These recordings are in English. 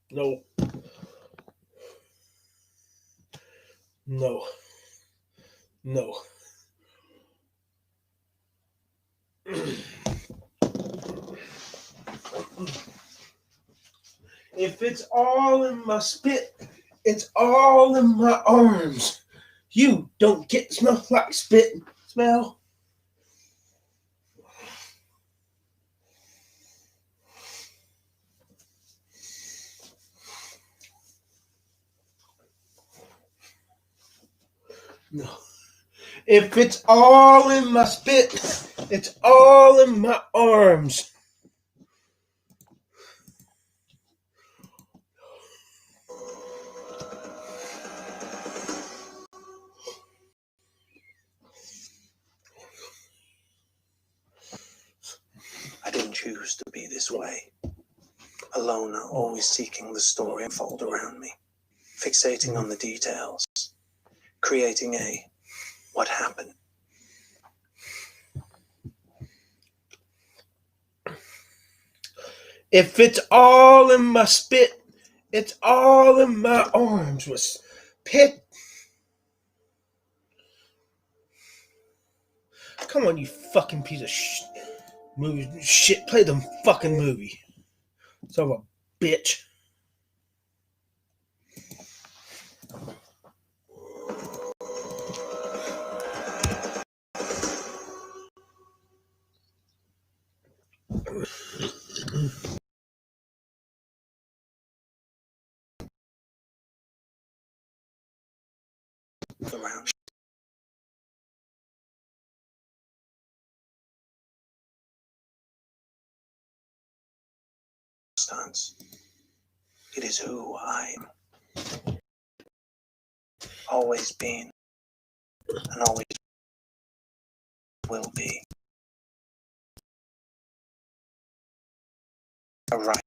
No. No. No. If it's all in my spit, it's all in my arms. You don't get to smell like spit. Smell. No. If it's all in my spit, it's all in my arms. I didn't choose to be this way. Alone, always seeking the story unfold around me, fixating on the details, creating a what happened. If it's all in my spit, it's all in my arms. Was pit. Come on, you fucking piece of shit. Play the fucking movie. Son of a bitch. Around. It is who I am. Always been and always will be. A writer.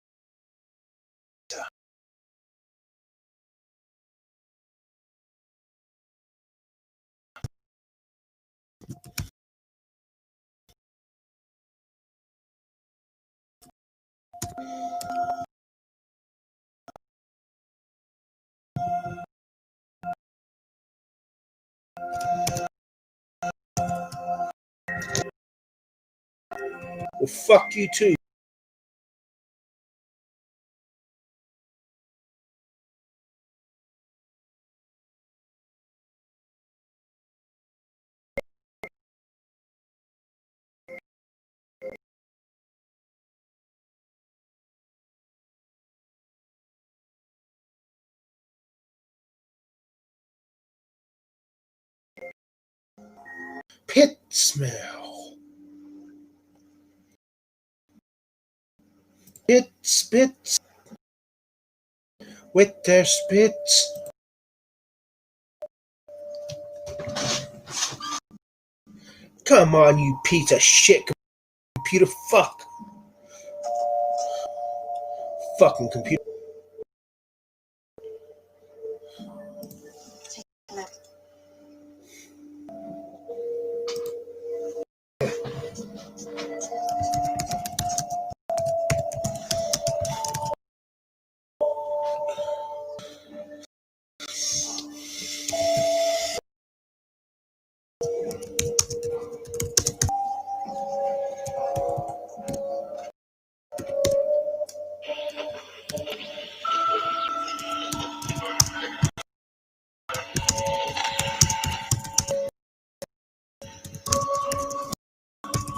Well, fuck you too. Pit smell. It spits with their spits. Come on, you piece of shit computer. Fuck. Fucking computer.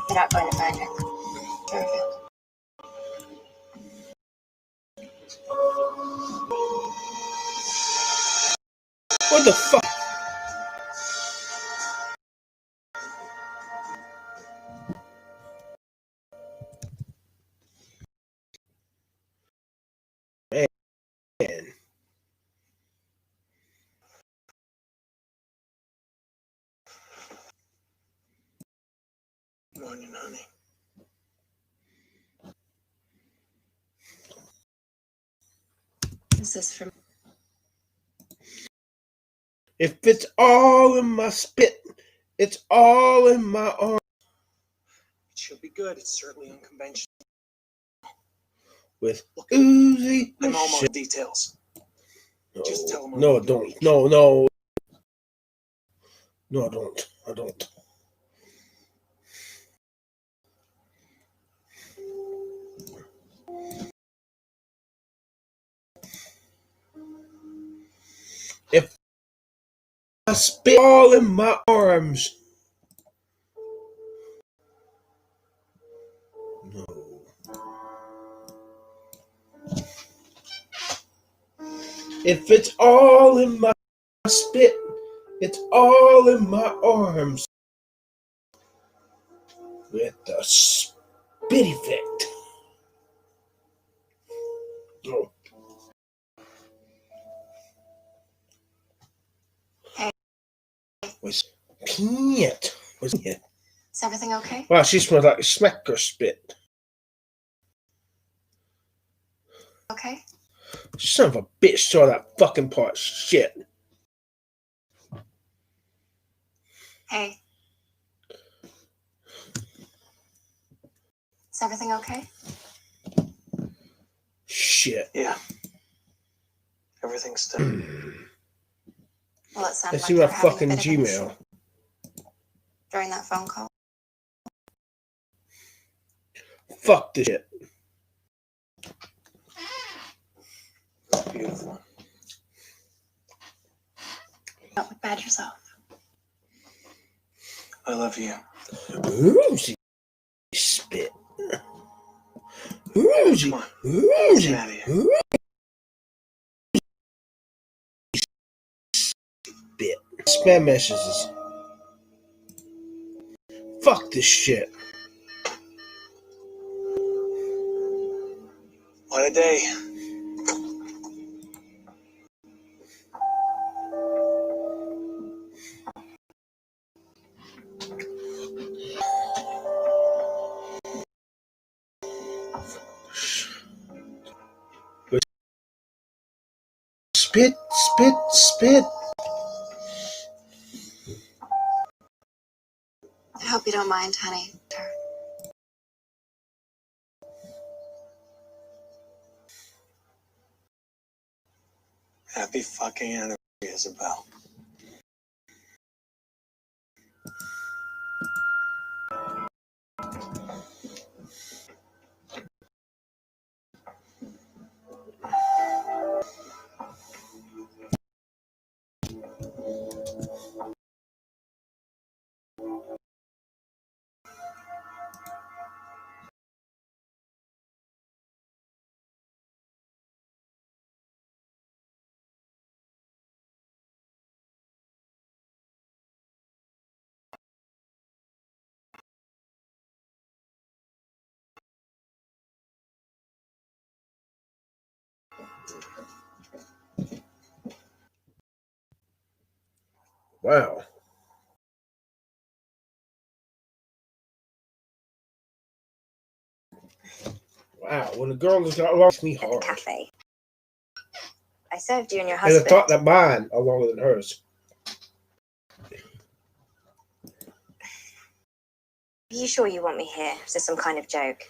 You're not going to find her. Perfect. What the fuck? Man. Morning, honey. Is this from? If it's all in my spit, it's all in my arms. It should be good. It's certainly unconventional. with Uzi. I'm all my details. Just tell him No, don't. No, no. No, I don't. I don't. If I spit all in my arms. No. If it's all in my spit, it's all in my arms. With the spit effect. No. Hey. Can't. Is everything okay? Wow, she smells like smacker spit. Okay. Son of a bitch saw that fucking part. Shit. Hey. Is everything okay? Shit. Yeah. Everything's still. Well, it sounded Let's like see you my were having a fucking bit of an issue Gmail. during that phone call. Fuck this shit. Beautiful. Don't look bad yourself. I love you. Oozy spit. Oozy. Come on. Oozy. Get out of here. Spit. Spam messages. Fuck this shit. What a day. Spit, spit, spit. I hope you don't mind, honey. Happy fucking anniversary, Isabel. Wow. Wow. When a girl has got lost me At the hard. cafe. I served you and your And I husband. thought that mine are longer than hers. Are you sure you want me here? Is this some kind of joke?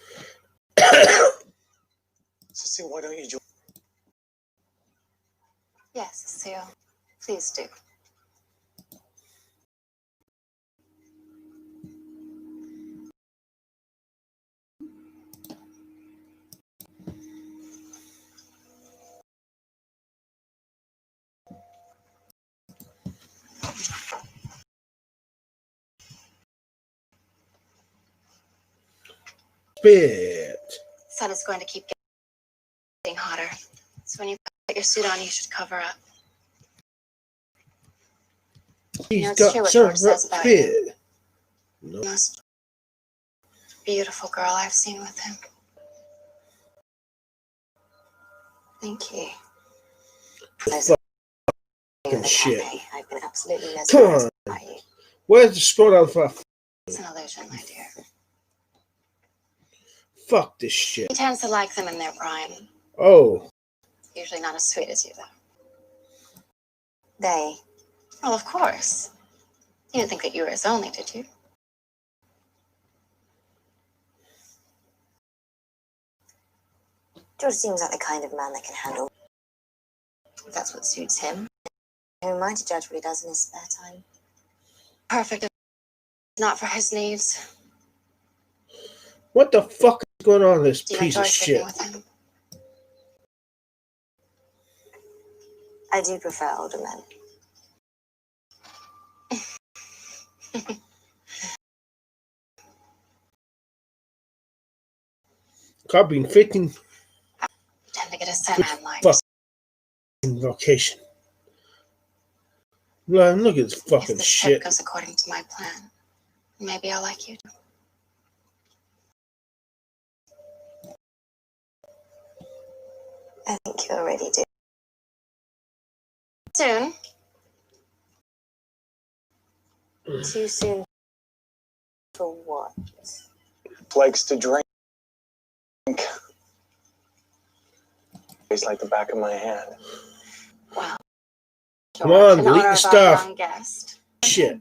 Cecile, why don't you join? Yes, Cecile. Please do. Spit. The sun is going to keep getting hotter. So when you put your suit on, you should cover up. He's it's got true what some George says about spit. No. The most beautiful girl I've seen with him. Thank you. Fucking shit. I've been absolutely Come mesmerized on. by you. Where's the scroll down for? It's an illusion, my dear. Fuck this shit. He tends to like them in their prime. Oh. Usually not as sweet as you, though. They? Well, of course. You didn't think that you were his only, did you? George seems like the kind of man that can handle. If that's what suits him. Who am I to judge what he does in his spare time? Perfect. Not for his needs. What the fuck is going on with this Do you piece enjoy of sleeping shit? with him? I do prefer older men. I've been freaking Tend to get a set man like. vocation. Look at this fucking if this shit. trip goes according to my plan, maybe I'll like you. I think you already do. Soon. Too soon for what? Likes to drink. Tastes like the back of my hand. Wow. Come on, In delete honor the of our stuff. young guest. Shit.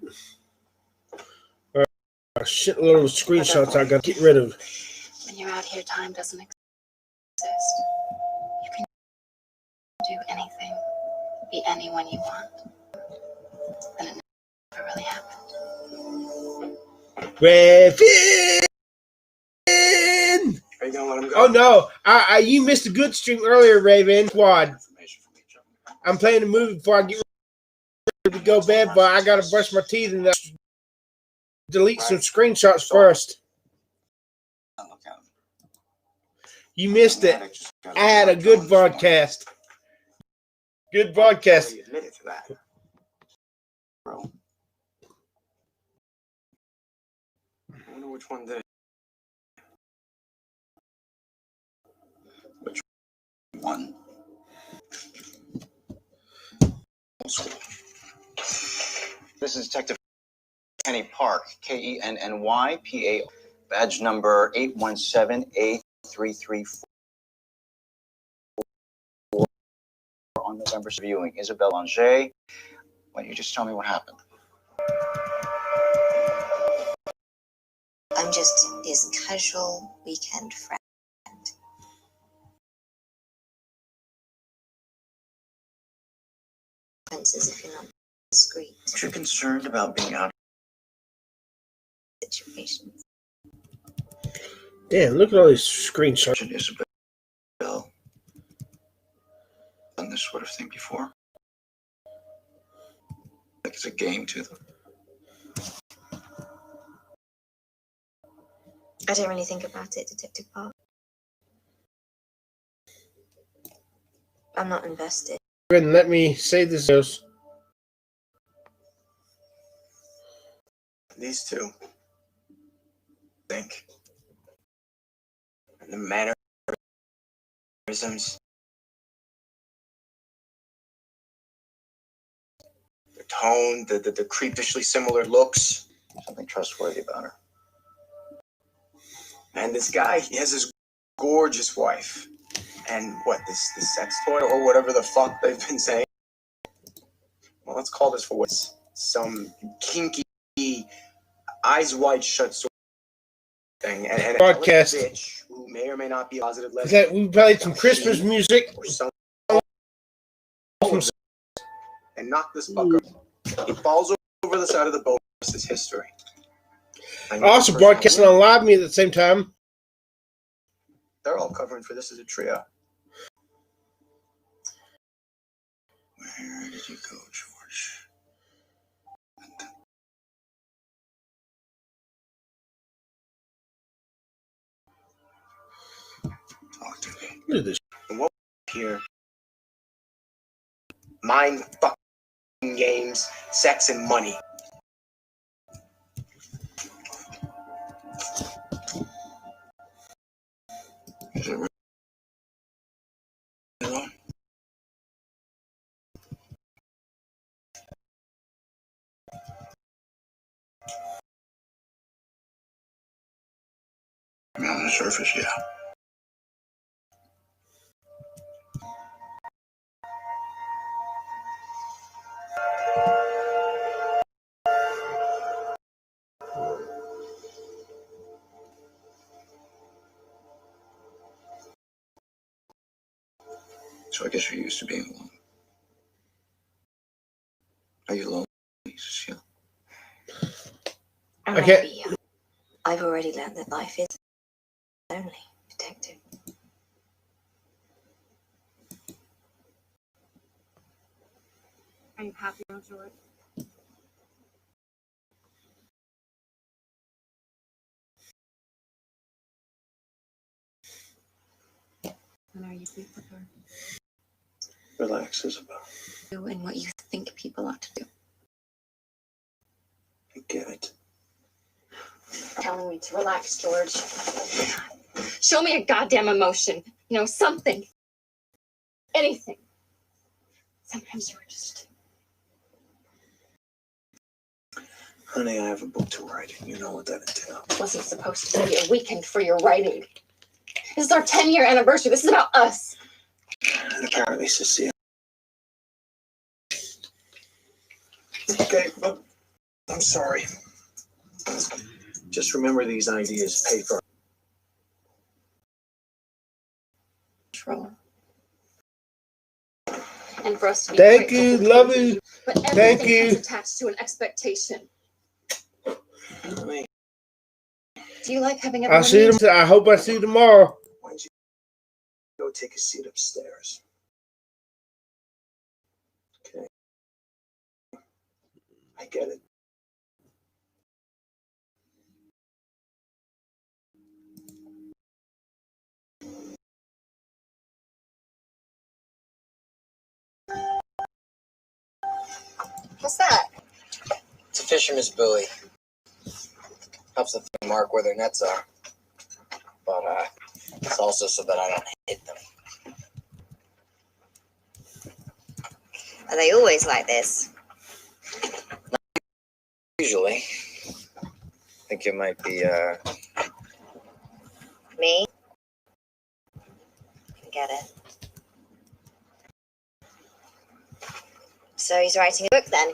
A shitload of screenshots I gotta get rid of. When you're out here, time doesn't exist. You can do anything, be anyone you want. And it never really happened. Raven! Are you gonna let him go? Oh no, you missed a good stream earlier, Raven. Squad. I'm playing the movie before I get ready to go to bed, but I gotta brush my teeth and delete some screenshots first. You missed it. I had a good broadcast. Good broadcast. You admitted to that. Bro. I wonder which one did it. Which one? This is Detective Kenny Park, KENNYPA, badge number 817A334 on November's viewing. Isabelle Angers, why don't you just tell me what happened? I'm just his casual weekend friend. If you're not discreet. Aren't you concerned about being out? Situations. Damn, look at all these screenshots. Isabel done this sort of thing before? Like it's a game to them. I don't really think about it, Detective Park. I'm not invested. Go ahead and let me say this. These two. Think. And the mannerisms. The tone, the creepishly similar looks. Something trustworthy about her. And this guy, he has this gorgeous wife. And what, this sex toy or whatever the fuck they've been saying? Well, let's call this for what's some kinky, eyes wide shut sort of thing. And a Broadcast. bitch who may or may not be positive Is that we played some Christmas music? Or some and knock this fucker. He falls over the side of the boat. This is history. Also broadcasting on live me at the same time. They're all covering for this as a trio. Where did you go, George? Talk to me. Look at this. And what here? Mind fucking games, sex, and money. Is it really? I mean, on the surface, yeah. So I guess you're used to being alone. Are you lonely, Cecile? I Okay. might be. I've already learned that life is lonely, detective. Are you happy now, George? And are you sleep with her? Relax, Isabel. Doing what you think people ought to do. I get it. Telling me to relax, George. Show me a goddamn emotion. You know, something. Anything. Sometimes you're just... Honey, I have a book to write, and you know what that entails. It wasn't supposed to be a weekend for your writing. This is our 10-year anniversary. This is about us. And apparently, Cecile. Okay, but I'm sorry. Just remember these ideas pay for Control. And for us to be Thank grateful you, for the love things that you. But Thank everything you. comes attached to an expectation. Honey, Do you like having I'll everyone see meet them. I hope I see you tomorrow. why don't you go take a seat upstairs? Okay. I get it. What's that? It's a fisherman's buoy. Helps the thing mark where their nets are. But it's also so that I don't hit them. Are they always like this? Usually. I think it might be Me? Get it. So he's writing a book then?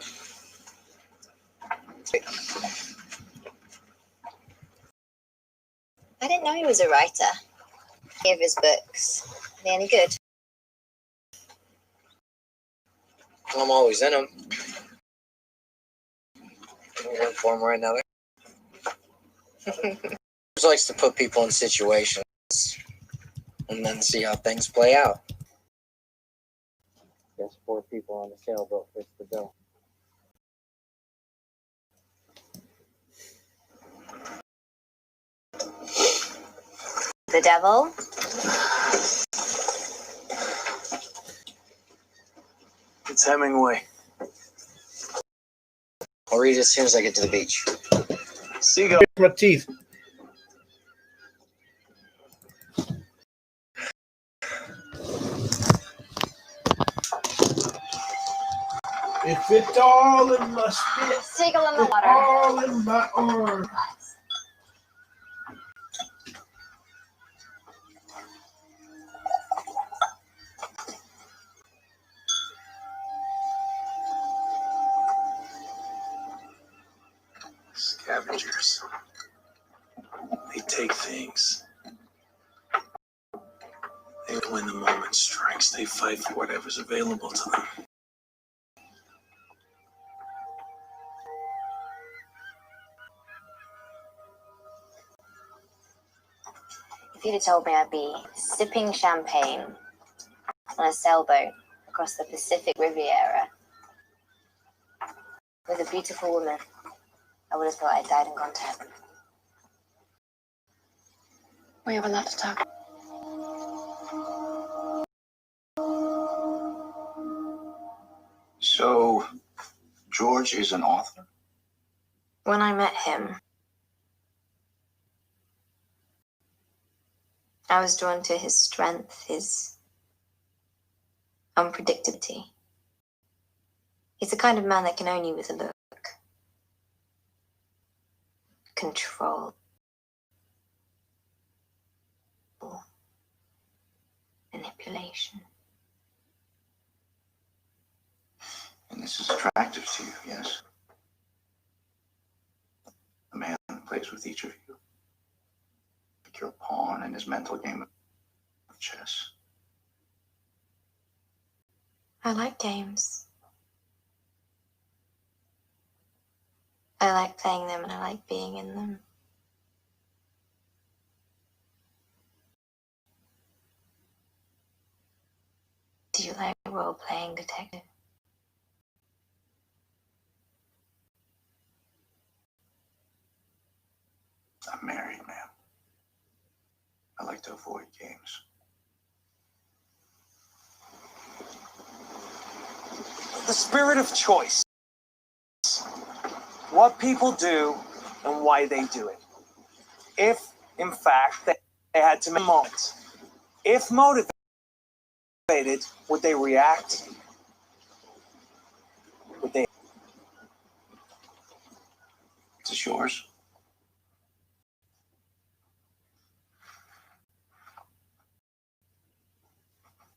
I didn't know he was a writer. Any of his books? Are they any good? I'm always in them. One form or another. He likes to put people in situations and then see how things play out. Guess 4 people on the sailboat fits the bill. The devil? It's Hemingway. I'll read it as soon as I get to the beach. Seagull. My teeth. If it's all in my spit, Seagull in the it's water. all in my arm. Scavengers. They take things. And when the moment strikes, they fight for whatever's available to them. If you'd have told me I'd be sipping champagne on a sailboat across the Pacific Riviera with a beautiful woman, I would have thought I'd died and gone to heaven. We have a lot to talk. So, George is an author? When I met him, I was drawn to his strength, his unpredictability. He's the kind of man that can own you with a look. Control. Manipulation. And this is attractive to you, yes? The man plays with each of you. Like you're a pawn in his mental game of chess. I like games. I like playing them and I like being in them. Do you like role-playing detective? I'm married, man. I like to avoid games. The spirit of choice. What people do and why they do it. If, in fact, they had to make moments. If motivated, would they react? Would they? Is this yours?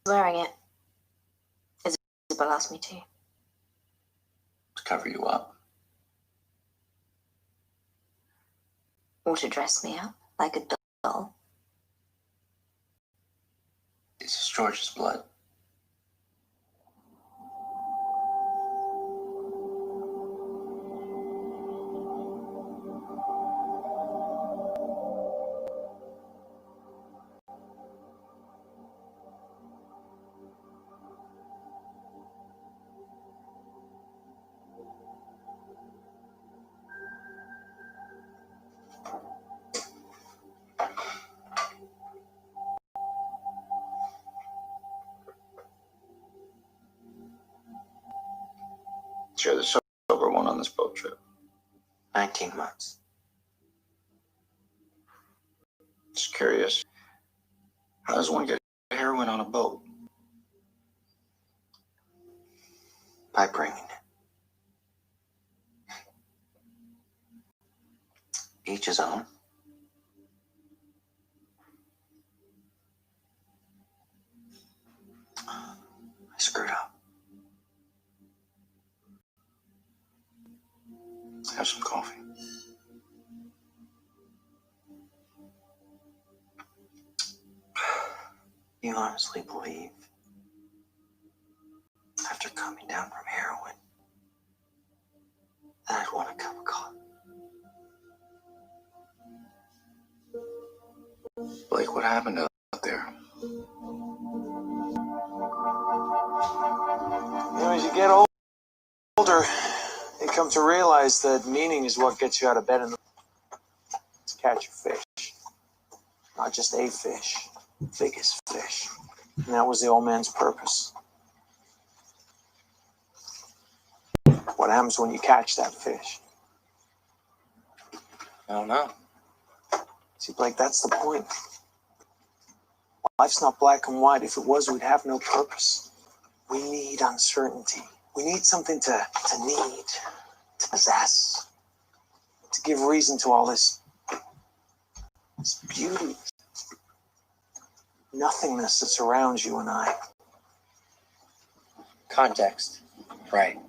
Wearing it. Isabel asked me to. To cover you up. Or to dress me up like a doll. This is George's blood. You're the sober one on this boat trip. 19 months. Just curious. How does one get heroin on a boat? By bringing it. Each his own. I screwed up. Have some coffee. You honestly believe, after coming down from heroin, that I'd want a cup of coffee? Blake, what happened out there? As you get older, you come to realize that meaning is what gets you out of bed to catch a fish. Not just a fish, biggest fish. And that was the old man's purpose. What happens when you catch that fish? I don't know. See, Blake, that's the point. Life's not black and white. If it was, we'd have no purpose. We need uncertainty. We need something to need, to possess, to give reason to all this beauty, nothingness that surrounds you and I. Context. Right.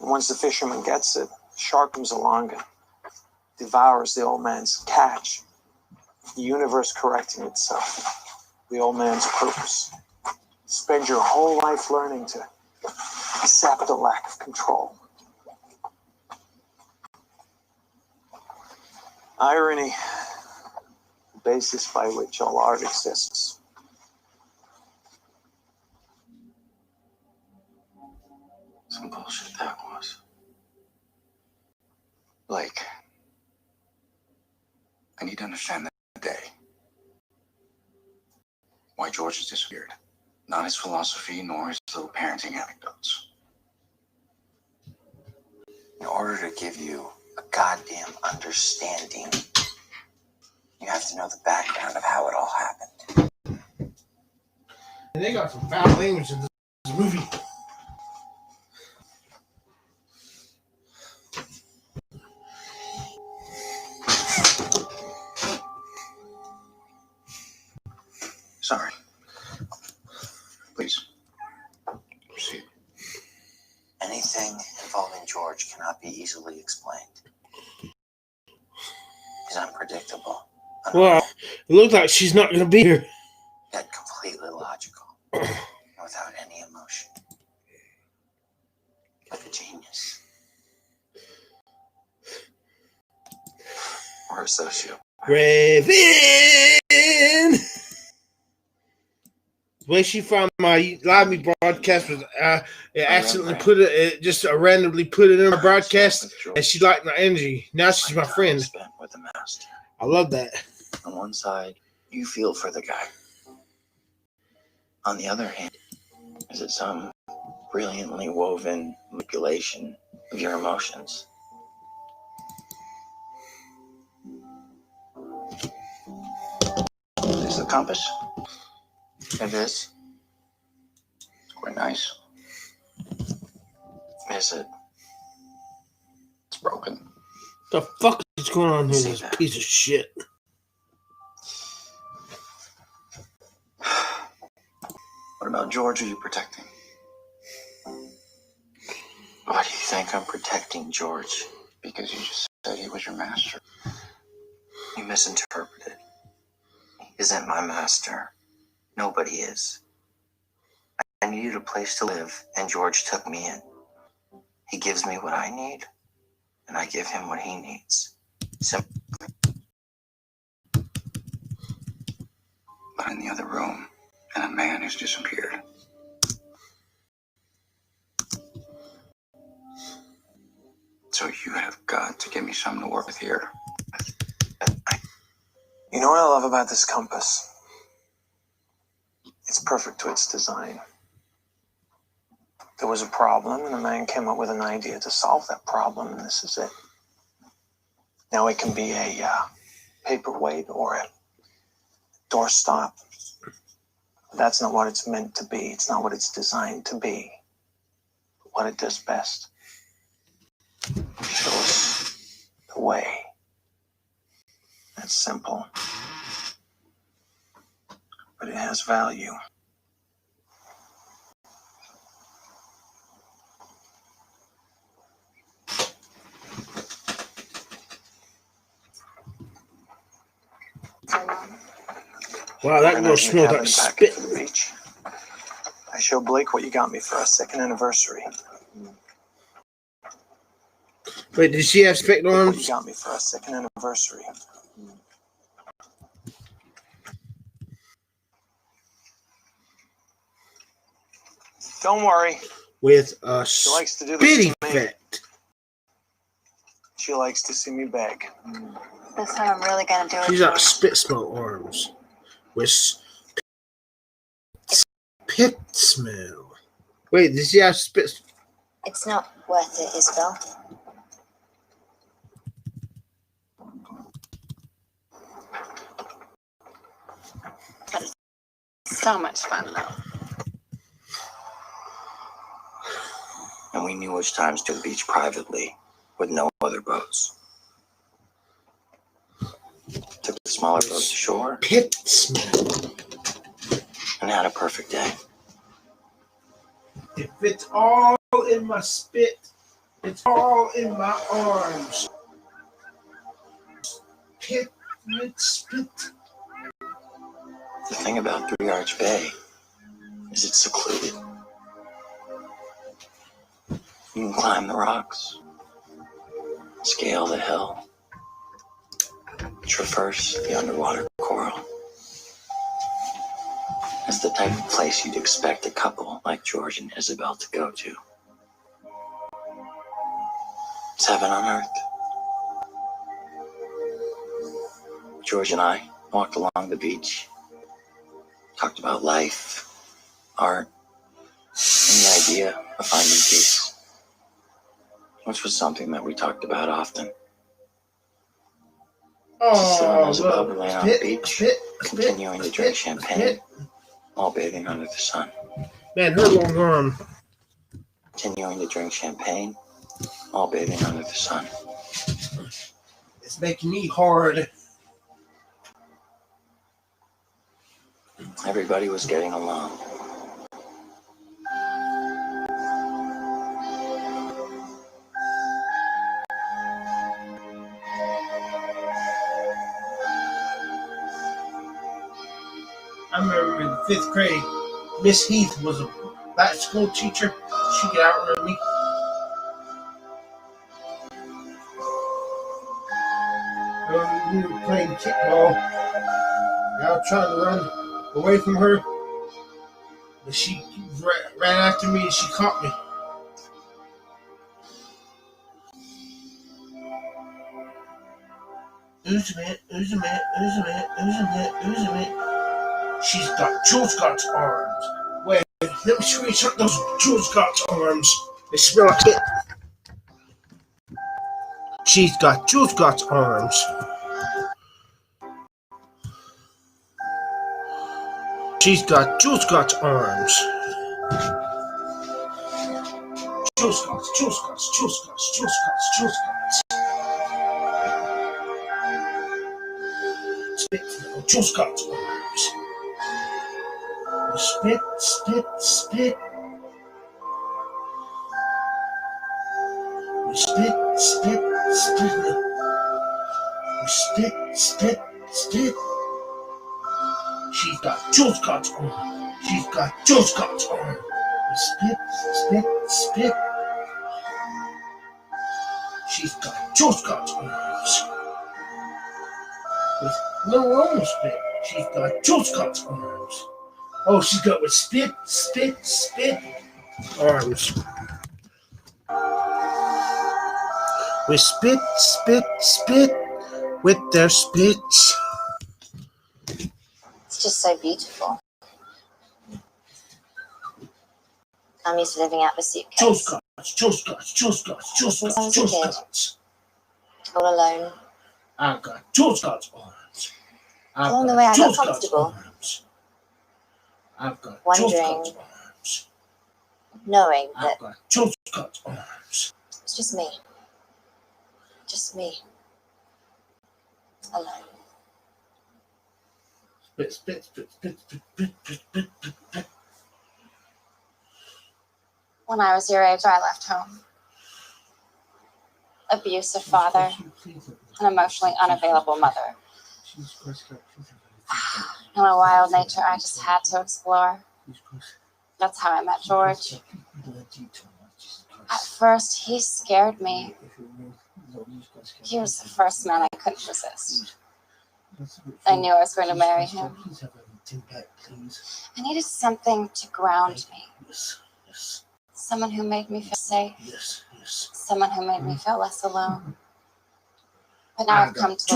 And once the fisherman gets it, the shark comes along and devours the old man's catch. The universe correcting itself. The old man's purpose. Spend your whole life learning to accept the lack of control. Irony, the basis by which all art exists. Some bullshit that was. Blake, I need to understand that day. Why George has disappeared. Not his philosophy, nor his little parenting anecdotes. In order to give you a goddamn understanding, you have to know the background of how it all happened. And they got some foul language in this movie. Sorry. Please. Proceed. Anything involving George cannot be easily explained. He's unpredictable. Well, it looks like she's not going to be here. Yet completely logical. without any emotion. Like a genius. Or a sociopath. Raven! When she found my live me broadcast was accidentally put it just randomly put it in my broadcast, and she liked my energy. Now she's my friend. Spent with the master. I love that. On one side, you feel for the guy. On the other hand, is it some brilliantly woven manipulation of your emotions? Is the compass? It is. It's quite nice. Is it? It's broken. The fuck is going on here? See This that? piece of shit. What about George are you protecting? Why do you think I'm protecting George? Because you just said he was your master. You misinterpreted. He isn't my master. Nobody is. I needed a place to live, and George took me in. He gives me what I need, and I give him what he needs. Simple. But in the other room, and a man who's disappeared. So you have got to give me something to work with here. You know what I love about this compass? It's perfect to its design. There was a problem, and a man came up with an idea to solve that problem, and this is it. Now it can be a paperweight or a doorstop. That's not what it's meant to be. It's not what it's designed to be. What it does best. It shows the way. It's simple. But it has value. Wow, that girl smells like Back spit. to the beach. I showed Blake what you got me for our second anniversary. Wait, did she have spit Look what you arms? got me for our second anniversary. Don't worry. With a She likes to do spit this to me. effect. She likes to see me beg. This time I'm really gonna do it. She's got spit smell arms. With spit smell. Wait, did she have spit? It's not worth it, Isabel. So much fun, though. And we knew which times to the beach privately, with no other boats. Took the smaller boat to shore, Spit smell. and had a perfect day. If it's all in my spit, it's all in my arms. Spit. The thing about Three Arch Bay is it's secluded. You can climb the rocks, scale the hill, traverse the underwater coral. It's the type of place you'd expect a couple like George and Isabel to go to. It's heaven on earth. George and I walked along the beach, talked about life, art, and the idea of finding peace, which was something that we talked about often. Oh, Isabel were laying on the beach, continuing to drink champagne, all bathing under the sun. Man, her long arm. Continuing to drink champagne, all bathing under the sun. It's making me hard. Everybody was getting along. I remember in the 5th grade, Miss Heath was a That school teacher, she could outrun me. We were playing kickball. I was trying to run away from her, but she ran after me and she caught me. Who's a minute? She's got Jules Scott's arms. Wait, let me screenshot those Jules Scott's arms. They smell like it. She's got Jules Scott's arms. She's got Jules Scott's arms. Jules Scott's. Spit, Jules Scott's arms. Spit. Spit. She's got Jules Scott's arm. She's got Jules Scott's arm. Spit. She's got Jules Scott's arms. With no roller spit. She's got Jules Scott's arms. Oh, she's got with spit arms. With spit with their spits. It's just so beautiful. I'm used to living out the suitcase. Jules Scott's. All alone. I've got Jules Scott's arms. Along the way, I got comfortable. I've got Wondering, Jules Scott's arms. Knowing that I've got Jules Scott's arms. it's just me. Just me. Alone. Spit. When I was your age, I left home. Abusive father, an emotionally unavailable mother. And a wild nature I just had to explore. That's how I met George. At first, he scared me. He was the first man I couldn't resist. I knew I was going to marry him. I needed something to ground me. Someone who made me feel safe. Someone who made me feel less alone. But now I've come to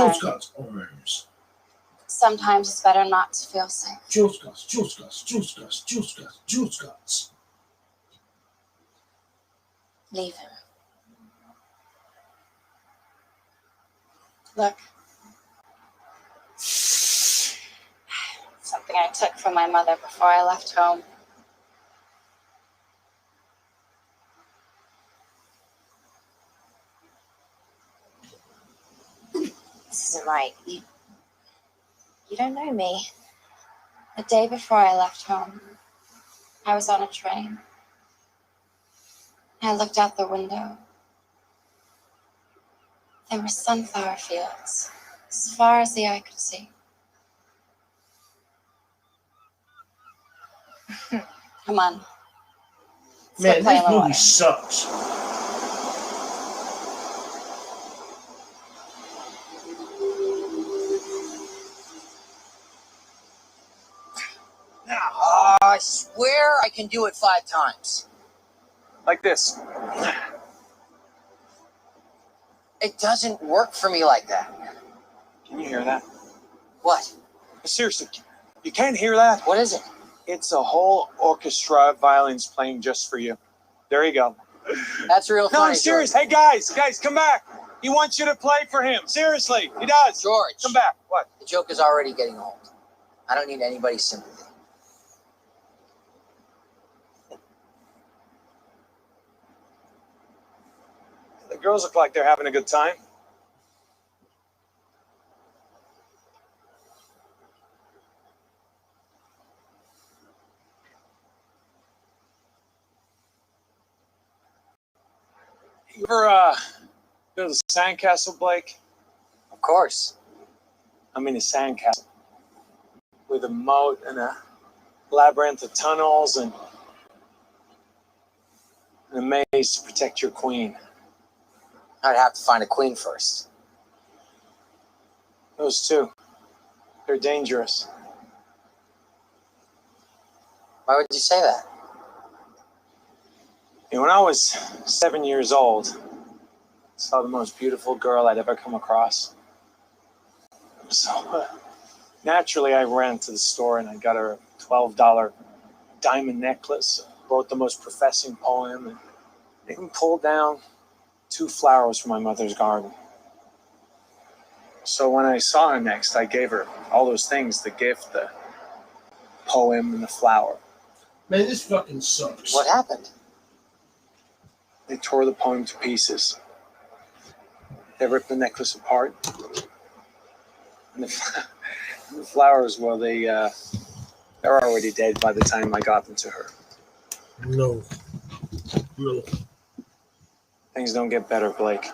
learn. Sometimes it's better not to feel safe. Jules Scott's. Leave him. Look. Something I took from my mother before I left home. this isn't right. You don't know me. The day before I left home, I was on a train. I looked out the window. There were sunflower fields, as far as the eye could see. Come on. Man, this movie sucks. I swear I can do it 5 times. Like this. It doesn't work for me like that. Can you hear that? What? Seriously, you can't hear that? What is it? It's a whole orchestra of violins playing just for you. There you go. That's real No, funny. I'm serious. George. Hey, guys, come back. He wants you to play for him. Seriously, he does. George. Come back. What? The joke is already getting old. I don't need anybody's sympathy. The girls look like they're having a good time. You ever go to the sandcastle, Blake? Of course. I mean a sandcastle with a moat and a labyrinth of tunnels and in a maze to protect your queen. I'd have to find a queen first. Those two, they're dangerous. Why would you say that? When I was 7 years old, I saw the most beautiful girl I'd ever come across. So naturally, I ran to the store and I got her a $12 diamond necklace, wrote the most professing poem, and even pulled down 2 flowers from my mother's garden. So when I saw her next, I gave her all those things, the gift, the poem, and the flower. Man, this fucking sucks. What happened? They tore the poem to pieces. They ripped the necklace apart. And the flowers, well, they're already dead by the time I got them to her. No. Really. Things don't get better, Blake.